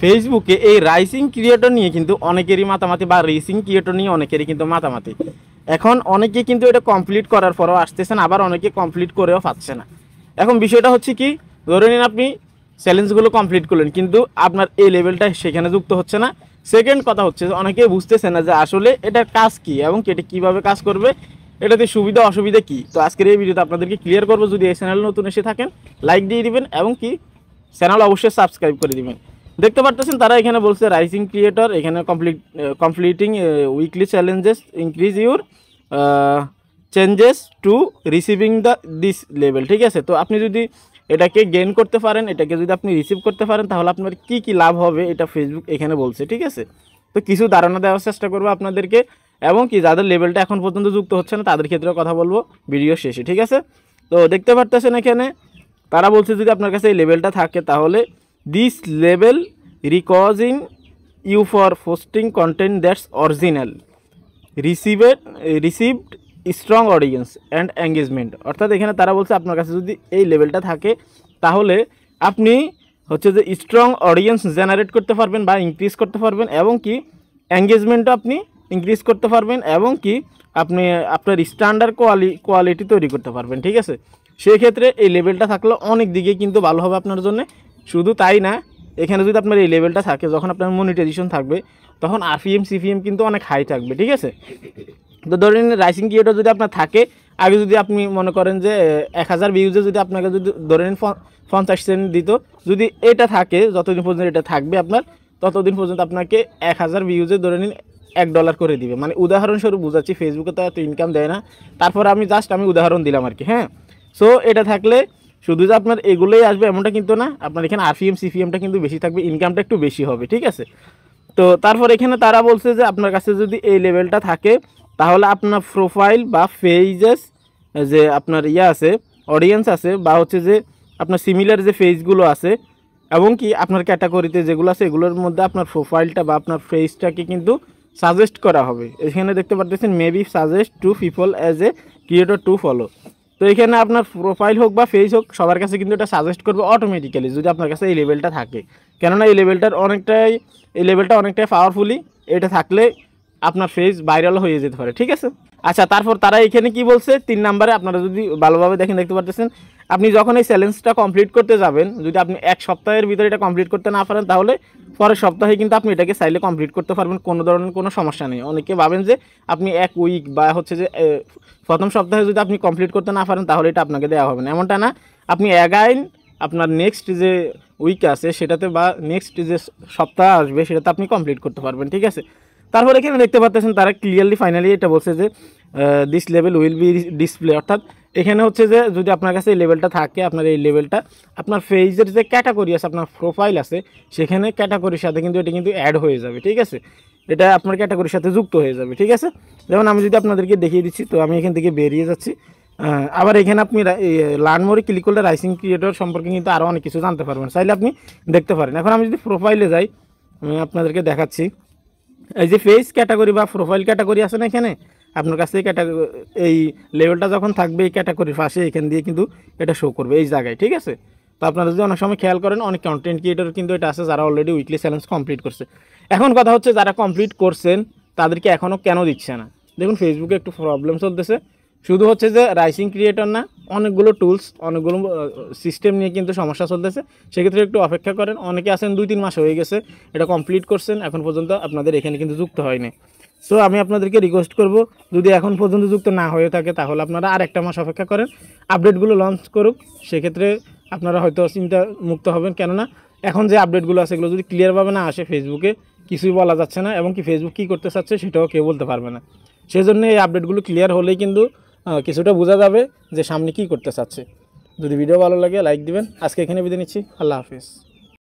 ফেসবুকে এই raising creator নিয়ে কিন্তু অনেকেরই মাতামাতি বা রেসিং ক্রিয়েটর নিয়ে অনেকেরই কিন্তু মাতামাতি। এখন অনেকে কিন্তু এটা কমপ্লিট করার পরেও আসতেছে না, আবার অনেকে কমপ্লিট করেও পাচ্ছে না। এখন বিষয়টা হচ্ছে কি, ধরে নিন আপনি চ্যালেঞ্জগুলো কমপ্লিট করলেন কিন্তু আপনার এই লেভেলটা সেখানে যুক্ত হচ্ছে না। সেকেন্ড কথা হচ্ছে যে অনেকে বুঝতেছে না যে আসলে এটার কাজ কি এবং এটা কীভাবে কাজ করবে, এটাতে সুবিধা অসুবিধা কি। তো আজকের এই ভিডিওতে আপনাদেরকে ক্লিয়ার করবো। যদি এই চ্যানেল নতুন এসে থাকেন লাইক দিয়ে দিবেন এবং কি চ্যানেল অবশ্যই সাবস্ক্রাইব করে দিবেন। দেখতে পারতেছেন তারা এখানে বলছে রাইজিং ক্রিয়েটর, এখানে completing weekly challenges increase your changes to receiving this level. ঠিক আছে, তো আপনি যদি এটাকে গেইন করতে পারেন, এটাকে যদি আপনি রিসিভ করতে পারেন তাহলে আপনার কি কি লাভ হবে এটা ফেসবুক এখানে বলছে। ঠিক আছে, তো কিছু ধারণা দেওয়ার চেষ্টা করবো আপনাদেরকে এবং কি যাদের লেভেলটা এখন পর্যন্ত যুক্ত হচ্ছে না তাদের ক্ষেত্রে কথা বলবো ভিডিও শেষে। ঠিক আছে, তো দেখতে পারতেছেন এখানে তারা বলছে যদি আপনার কাছে এই লেভেলটা থাকে তাহলে this level recognizes you for posting content that's original received strong audience and engagement. অর্থাৎ এখানে তারা বলছে আপনার কাছে যদি এই লেভেলটা থাকে তাহলে আপনি হচ্ছে যে স্ট্রং অডিয়েন্স জেনারেট করতে পারবেন বা ইনক্রিজ করতে পারবেন এবং কি এঙ্গেজমেন্টও আপনি ইনক্রিজ করতে পারবেন এবং কি আপনি আপনার স্ট্যান্ডার্ড কোয়ালিটি তৈরি করতে পারবেন। ঠিক আছে, সেক্ষেত্রে এই লেভেলটা থাকলে অনেক দিকে কিন্তু ভালো হবে আপনার জন্য। শুধু তাই না, এখানে যদি আপনার এই লেভেলটা থাকে, যখন আপনার মনিটাইজেশন থাকবে তখন আরপিএম সিপিএম কিন্তু অনেক হাই থাকবে। ঠিক আছে, তো ধরেন রাইসিং ক্রিয়েটর যদি আপনার থাকে, আগে যদি আপনি মনে করেন যে 1000 ভিউজে যদি আপনাকে যদি ধরেন 50 সেন্ট দিত, যদি এটা থাকে যতদিন পর্যন্ত এটা থাকবে আপনার ততদিন পর্যন্ত আপনাকে 1000 ভিউজে ধরে নিন $1 করে দিবে। মানে উদাহরণস্বরূপ বুঝাচ্ছি, ফেসবুকে তো এত ইনকাম দেয় না, তারপর আমি উদাহরণ দিলাম আর কি। হ্যাঁ, সো এটা থাকলে শুধু যে আপনার এগুলোই আসবে এমনটা কিন্তু না, আপনার এখানে আরপিএম সিপিএমটা কিন্তু বেশি থাকবে, ইনকামটা একটু বেশি হবে। ঠিক আছে, তো তারপর এখানে তারা বলছে যে আপনার কাছে যদি এই লেভেলটা থাকে তাহলে আপনার প্রোফাইল বা পেজেস যে আপনার আছে অডিয়েন্স আছে বা হচ্ছে যে আপনার সিমিলার যে পেজগুলো আছে এবং কি আপনার ক্যাটাগরিতে যেগুলো আছে এগুলোর মধ্যে আপনার প্রোফাইলটা বা আপনার পেজটাকে কিন্তু সাজেস্ট করা হবে। এখানে দেখতে পাচ্ছেন maybe suggest two people as a creator to follow. তো এখানে আপনার প্রোফাইল হোক বা পেজ হোক সবার কাছে কিন্তু এটা সাজেস্ট করবে অটোমেটিক্যালি যদি আপনার কাছে এই লেভেলটা থাকে। কেননা এই লেভেলটা অনেকটাই পাওয়ারফুলি, এটা থাকলে আপনার পেজ ভাইরাল হয়ে যেতে পারে। ঠিক আছে, আচ্ছা তারপর তারা এখানে কি বলছে 3 নম্বরে, আপনারা যদি ভালোভাবে দেখতে পারতেছেন আপনি যখন এই চ্যালেঞ্জটা কমপ্লিট করতে যাবেন, যদি আপনি 1 সপ্তাহের ভিতরে এটা কমপ্লিট করতে না পারেন তাহলে পরের সপ্তাহে কিন্তু আপনি এটাকে চাইলে কমপ্লিট করতে পারবেন, কোনো ধরনের কোনো সমস্যা নেই। অনেকে ভাবেন যে আপনি 1 উইক বা হচ্ছে যে প্রথম সপ্তাহে যদি আপনি কমপ্লিট করতে না পারেন তাহলে এটা আপনাকে দেওয়া হবে না, এমনটা না। আপনি অ্যাগাইন আপনার নেক্সট যে উইক আছে সেটাতে বা নেক্সট যে সপ্তাহ আসবে সেটাতে আপনি কমপ্লিট করতে পারবেন। ঠিক আছে, তারপর এখানে দেখতে পাচ্ছেন তারা ক্লিয়ারলি ফাইনালি এটা বলছে যে this level will be display. অর্থাৎ এখানে হচ্ছে যে যদি আপনার কাছে এই লেভেলটা থাকে, আপনার এই লেভেলটা আপনার পেজের যে ক্যাটাগরি আছে, আপনার প্রোফাইল আছে, সেখানে ক্যাটাগরির সাথে কিন্তু এটা কিন্তু অ্যাড হয়ে যাবে। ঠিক আছে, এটা আপনার ক্যাটাগরির সাথে যুক্ত হয়ে যাবে। ঠিক আছে, যেমন আমি যদি আপনাদেরকে দেখিয়ে দিচ্ছি, তো আমি এখান থেকে বেরিয়ে যাচ্ছি। আবার এখানে আপনি লার্ন মোরে ক্লিক করলে রাইসিং ক্রিয়েটর সম্পর্কে কিন্তু আরও অনেক কিছু জানতে পারবেন, চাইলে আপনি দেখতে পারেন। এখন আমি যদি প্রোফাইলে যাই, আমি আপনাদেরকে দেখাচ্ছি, এই যে পেজ ক্যাটাগরি বা প্রোফাইল ক্যাটাগরি আছে না, এখানে আপনার কাছে এই লেভেলটা যখন থাকবে এই ক্যাটাগরির পাশে এখান দিয়ে কিন্তু এটা শো করবে এই জায়গায়। ঠিক আছে, তো আপনারা যদি অনেক সময় খেয়াল করেন অনেক কন্টেন্ট ক্রিয়েটর কিন্তু এটা আছে যারা অলরেডি উইকলি চ্যালেঞ্জ কমপ্লিট করছে। এখন কথা হচ্ছে যারা কমপ্লিট করছেন তাদেরকে এখনও কেন দিচ্ছে না? দেখুন ফেসবুকে একটু প্রবলেম চলতেছে, শুধু হচ্ছে যে রাইসিং ক্রিয়েটর না, অনেকগুলো টুলস অনেকগুলো সিস্টেম নিয়ে কিন্তু সমস্যা চলতেছে। সেক্ষেত্রে একটু অপেক্ষা করেন। অনেকে আছেন 2-3 মাস হয়ে গেছে এটা কমপ্লিট করছেন, এখন পর্যন্ত আপনাদের এখানে কিন্তু যুক্ত হয়নি। সো আমি আপনাদেরকে রিকোয়েস্ট করব, যদি এখন পর্যন্ত যুক্ত না হয়ে থাকে তাহলে আপনারা আর 1টা মাস অপেক্ষা করেন, আপডেটগুলো লঞ্চ করুক, সেক্ষেত্রে আপনারা হয়তো চিন্তা মুক্ত হবেন। কেননা এখন যে আপডেটগুলো আছে এগুলো যদি ক্লিয়ারভাবে না আসে ফেসবুকে কিছুই বলা যাচ্ছে না এবং কি ফেসবুক কী করতে চাচ্ছে সেটাও কেউ বলতে পারবে না। সেজন্য এই আপডেটগুলো ক্লিয়ার হলেই কিন্তু কিছুটা বোঝা যাবে যে সামনে কী করতে চাচ্ছে। যদি ভিডিও ভালো লাগে লাইক দিবেন। আজকে এখানে বিদায় নিচ্ছি, আল্লাহ হাফিজ।